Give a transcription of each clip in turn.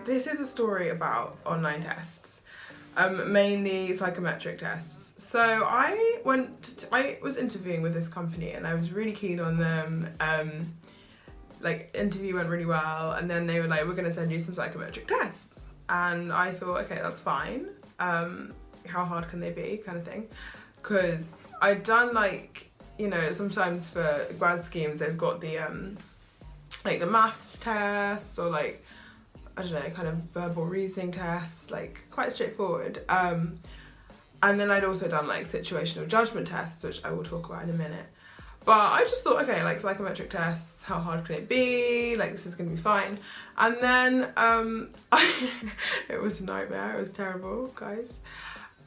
this is a story about online tests, mainly psychometric tests. So I was interviewing with this company and I was really keen on them. Interview went really well, and then they were like, we're going to send you some psychometric tests. And I thought, okay, that's fine. How hard can they be, kind of thing. Because I'd done sometimes for grad schemes, they've got the the maths tests or I don't know, kind of verbal reasoning tests, quite straightforward. And then I'd also done situational judgment tests, which I will talk about in a minute. But I just thought, okay, psychometric tests, how hard can it be? This is gonna be fine. And then it was a nightmare, it was terrible, guys.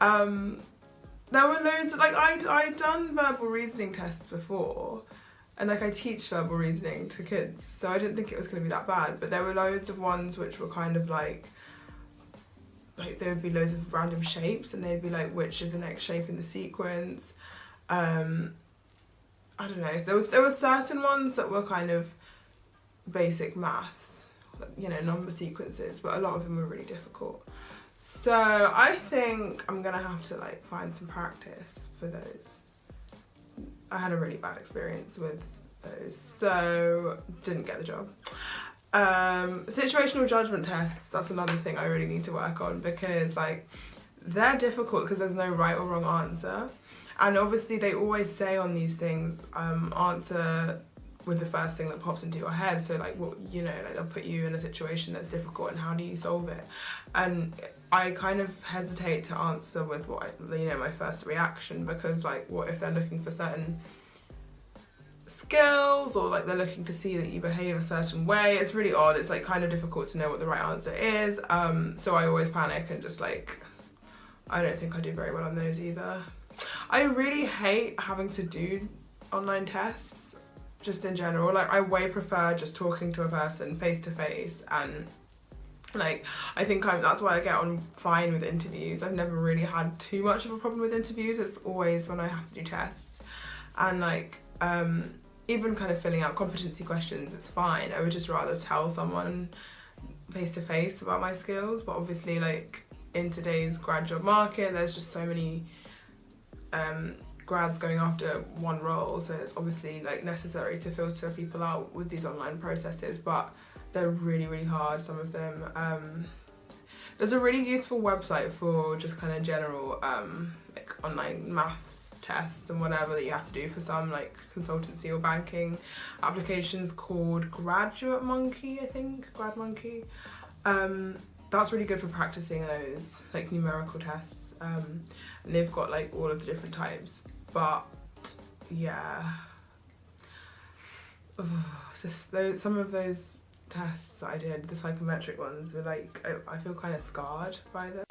There were loads of, I'd done verbal reasoning tests before, and I teach verbal reasoning to kids, so I didn't think it was gonna be that bad, but there were loads of ones which were kind of there would be loads of random shapes, and they'd be which is the next shape in the sequence. I don't know, there were certain ones that were kind of basic maths, number sequences, but a lot of them were really difficult. So I think I'm gonna have to find some practice for those. I had a really bad experience with those, so didn't get the job. Situational judgment tests, that's another thing I really need to work on, because they're difficult because there's no right or wrong answer. And obviously they always say on these things, answer with the first thing that pops into your head. So they'll put you in a situation that's difficult and how do you solve it? And I kind of hesitate to answer with my first reaction, because what if they're looking for certain skills, or they're looking to see that you behave a certain way. It's really odd. It's kind of difficult to know what the right answer is. So I always panic and just I don't think I do very well on those either. I really hate having to do online tests, just in general. I way prefer just talking to a person face to face, and I think that's why I get on fine with interviews. I've never really had too much of a problem with interviews. It's always when I have to do tests, and even kind of filling out competency questions, it's fine. I would just rather tell someone face to face about my skills. But obviously in today's grad job market, there's just so many grads going after one role, so it's obviously necessary to filter people out with these online processes, but they're really, really hard, some of them. There's a really useful website for just kind of general online maths tests and whatever that you have to do for some consultancy or banking applications, called Graduate Monkey, I think, Grad Monkey. That's really good for practicing those numerical tests, and they've got all of the different types. But yeah, some of those tests that I did, the psychometric ones, were I feel kind of scarred by them.